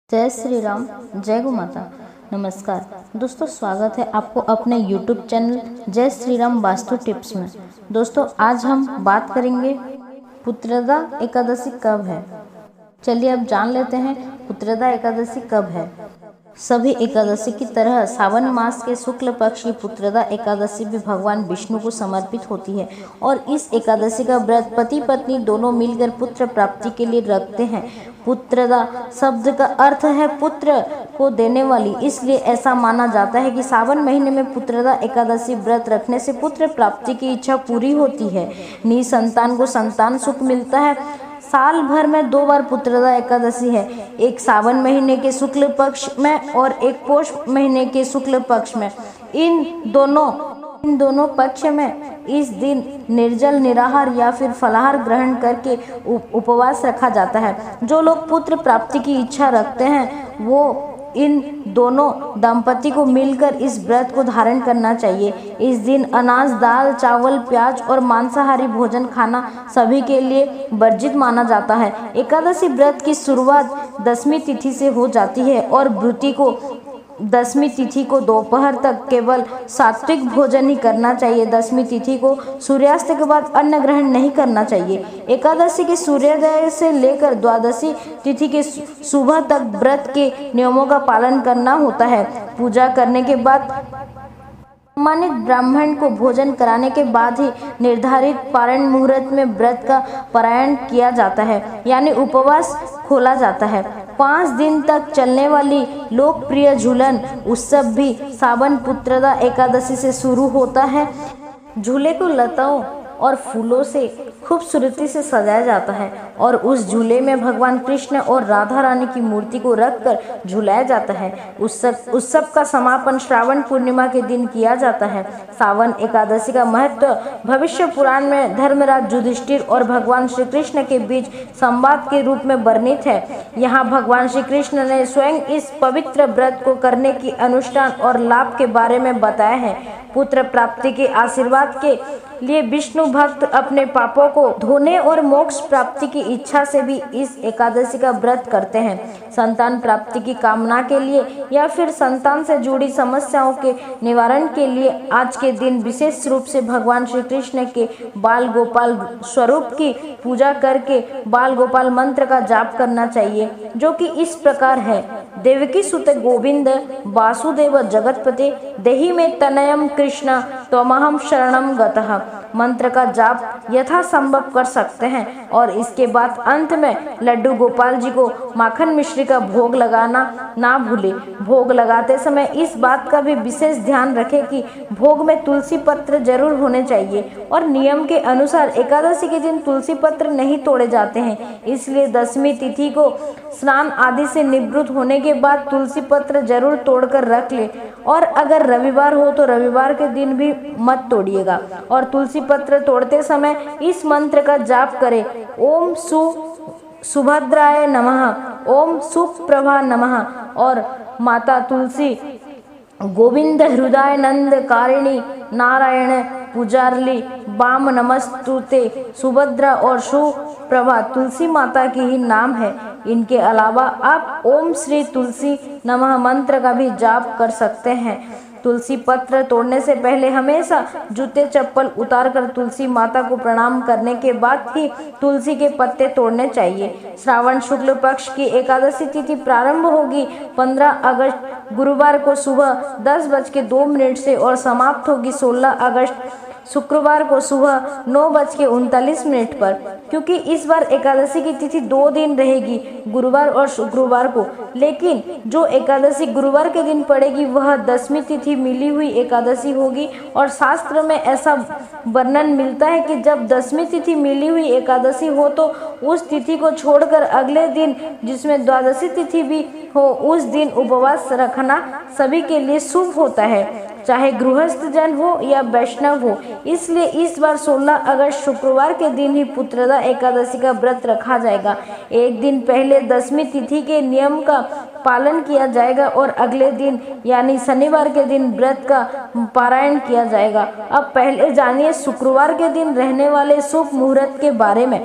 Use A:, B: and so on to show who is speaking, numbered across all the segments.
A: जय श्री राम, जय गौ माता। नमस्कार दोस्तों, स्वागत है आपको अपने YouTube चैनल जय श्री राम वास्तु टिप्स में। दोस्तों, आज हम बात करेंगे पुत्रदा एकादशी कब है। चलिए अब जान लेते हैं पुत्रदा एकादशी कब है। सभी एकादशी की तरह सावन मास के शुक्ल पक्ष की पुत्रदा एकादशी भी भगवान विष्णु को समर्पित होती है और इस एकादशी का व्रत पति पत्नी दोनों मिलकर पुत्र प्राप्ति के लिए रखते हैं। पुत्रदा शब्द का अर्थ है पुत्र को देने वाली, इसलिए ऐसा माना जाता है कि सावन महीने में पुत्रदा एकादशी व्रत रखने से पुत्र प्राप्ति की इच्छा पूरी होती है। निसंतान को संतान सुख मिलता है। साल भर में 2 बार पुत्रदा एकादशी है, एक सावन महीने के शुक्ल पक्ष में और एक पोष महीने के शुक्ल पक्ष में। इन दोनों पक्ष में इस दिन निर्जल निराहार या फिर फलाहार ग्रहण करके उपवास रखा जाता है। जो लोग पुत्र प्राप्ति की इच्छा रखते हैं वो इन दोनों दंपति को मिलकर इस व्रत को धारण करना चाहिए। इस दिन अनाज, दाल, चावल, प्याज और मांसाहारी भोजन खाना सभी के लिए वर्जित माना जाता है। एकादशी व्रत की शुरुआत 10वीं तिथि से हो जाती है और व्रती को 10वीं तिथि को दोपहर तक केवल सात्विक भोजन ही करना चाहिए। 10वीं तिथि को सूर्यास्त के बाद अन्न ग्रहण नहीं करना चाहिए। एकादशी के सूर्योदय से लेकर द्वादशी तिथि के सुबह तक व्रत के नियमों का पालन करना होता है। पूजा करने के बाद सम्मानित ब्राह्मण को भोजन कराने के बाद ही निर्धारित पारण मुहूर्त में व्रत का पारायण किया जाता है, यानी उपवास खोला जाता है। 5 दिन तक चलने वाली लोकप्रिय झूलन उत्सव भी सावन पुत्रदा एकादशी से शुरू होता है। झूले को लताओं और फूलों से खूबसूरती से सजाया जाता है और उस झूले में भगवान कृष्ण और राधा रानी की मूर्ति को रखकर झुलाया जाता है। उत्सव का समापन श्रावण पूर्णिमा के दिन किया जाता है। सावन एकादशी का महत्व भविष्य पुराण में धर्मराज युधिष्ठिर और भगवान श्री कृष्ण के बीच संवाद के रूप में वर्णित है। यहाँ भगवान श्री कृष्ण ने स्वयं इस पवित्र व्रत को करने की अनुष्ठान और लाभ के बारे में बताया है। पुत्र प्राप्ति के आशीर्वाद के लिए विष्णु भक्त अपने पापों को धोने और मोक्ष प्राप्ति की इच्छा से भी इस एकादशी का व्रत करते हैं। संतान प्राप्ति की कामना के लिए या फिर संतान से जुड़ी समस्याओं के निवारण के लिए आज के दिन विशेष रूप से भगवान श्री कृष्ण के बाल गोपाल स्वरूप की पूजा करके बाल गोपाल मंत्र का जाप करना चाहिए, जो कि इस प्रकार है। देवकी सुते गोविंद वासुदेव जगतपते देहि में तनयम कृष्ण त्वमहम शरणम गतः मंत्र का जाप यथासंभव कर सकते हैं और इसके बाद अंत में लड्डू गोपाल जी को माखन मिश्री का भोग लगाना ना भूले। भोग लगाते समय इस बात का भी विशेष ध्यान रखें कि भोग में तुलसी पत्र जरूर होने चाहिए और नियम के अनुसार एकादशी के दिन तुलसी पत्र नहीं तोड़े जाते हैं, इसलिए 10वीं तिथि को स्नान आदि से निवृत्त होने के बाद तुलसी पत्र जरूर तोड़कर रख ले और अगर रविवार हो तो रविवार के दिन भी मत तोड़िएगा और तुलसी पत्र तोड़ते समय इस मंत्र का जाप करें। ओम सुभद्राय नमः, ओम सुप्रभा नमः और माता तुलसी गोविंद हृदय नंद कारिणी नारायण पुजारली वाम नमस्तुते सुभद्रा और सुप्रभा तुलसी माता की ही नाम है। इनके अलावा आप ओम श्री तुलसी नमः मंत्र का भी जाप कर सकते हैं। तुलसी पत्र तोड़ने से पहले हमेशा जूते चप्पल उतारकर तुलसी माता को प्रणाम करने के बाद ही तुलसी के पत्ते तोड़ने चाहिए। श्रावण शुक्ल पक्ष की एकादशी तिथि प्रारंभ होगी 15 अगस्त गुरुवार को सुबह 10:02 से और समाप्त होगी 16 अगस्त शुक्रवार को सुबह 9:39 पर। क्योंकि इस बार एकादशी की तिथि 2 दिन रहेगी, गुरुवार और शुक्रवार को, लेकिन जो एकादशी गुरुवार के दिन पड़ेगी वह 10वीं तिथि मिली हुई एकादशी होगी और शास्त्र में ऐसा वर्णन मिलता है कि जब 10वीं तिथि मिली हुई एकादशी हो तो उस तिथि को छोड़कर अगले दिन जिसमें द्वादशी तिथि भी हो उस दिन उपवास रखना सभी के लिए शुभ होता है, चाहे गृहस्थ जन हो या वैष्णव हो। इसलिए इस बार 16 अगस्त शुक्रवार के दिन ही पुत्रदा एकादशी का व्रत रखा जाएगा। एक दिन पहले 10वीं तिथि के नियम का पालन किया जाएगा और अगले दिन यानी शनिवार के दिन व्रत का पारायण किया जाएगा। अब पहले जानिए शुक्रवार के दिन रहने वाले शुभ मुहूर्त के बारे में।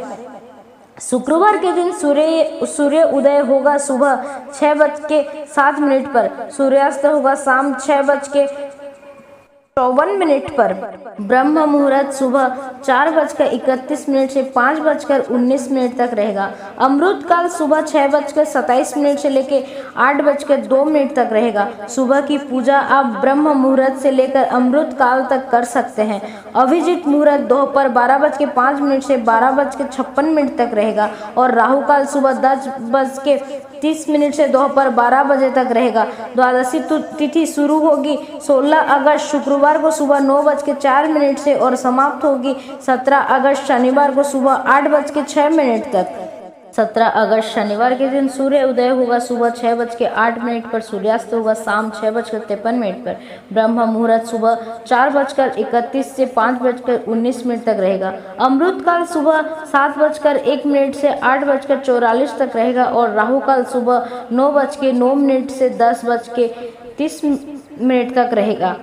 A: शुक्रवार के दिन सूर्य उदय होगा सुबह 6:07 पर, सूर्यास्त होगा शाम 6:54 पर। ब्रह्म मुहूर्त सुबह 4:31 से 5:19 तक रहेगा। अमृत काल सुबह 6:27 से लेकर 8:02 तक रहेगा। सुबह की पूजा आप ब्रह्म मुहूर्त से लेकर अमृत काल तक कर सकते हैं। अभिजीत मुहूर्त दोपहर 12:05 से 12:56 तक रहेगा और राहु काल सुबह 10:30 से दोपहर 12 बजे तक रहेगा। द्वादशी तिथि शुरू होगी 16 अगस्त शुक्रवार को सुबह 9:04 से और समाप्त होगी 17 अगस्त शनिवार को सुबह 8:06 तक। 17 अगस्त शनिवार के दिन सूर्य उदय होगा सुबह 6:08 पर, सूर्यास्त होगा शाम 6:53 पर। ब्रह्म मुहूर्त सुबह 4:31 से 5:19 तक रहेगा। अमृत काल सुबह 7:01 से 8:44 तक रहेगा और राहु काल सुबह 9:09 से 10:30 तक रहेगा।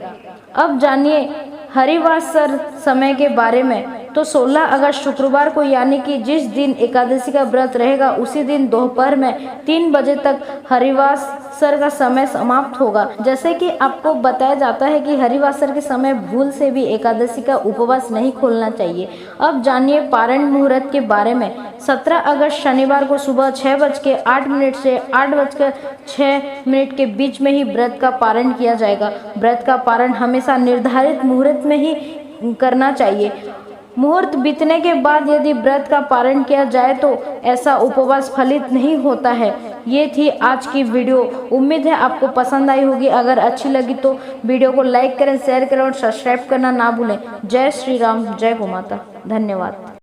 A: अब जानिए हरिवासर समय के बारे में। तो 16 अगस्त शुक्रवार को यानी कि जिस दिन एकादशी का व्रत रहेगा उसी दिन दोपहर में 3 बजे तक हरिवासर का समय समाप्त होगा। जैसे कि आपको बताया जाता है कि हरिवासर के समय भूल से भी एकादशी का उपवास नहीं खोलना चाहिए। अब जानिए पारण मुहूर्त के बारे में। 17 अगस्त शनिवार को सुबह 6:08 से 8:06 के बीच में ही व्रत का पारण किया जाएगा। व्रत का पारण हमेशा निर्धारित मुहूर्त में ही करना चाहिए। मुहूर्त बीतने के बाद यदि व्रत का पारण किया जाए तो ऐसा उपवास फलित नहीं होता है। ये थी आज की वीडियो। उम्मीद है आपको पसंद आई होगी। अगर अच्छी लगी तो वीडियो को लाइक करें, शेयर करें और सब्सक्राइब करना ना भूलें। जय श्री राम, जय गौ माता। धन्यवाद।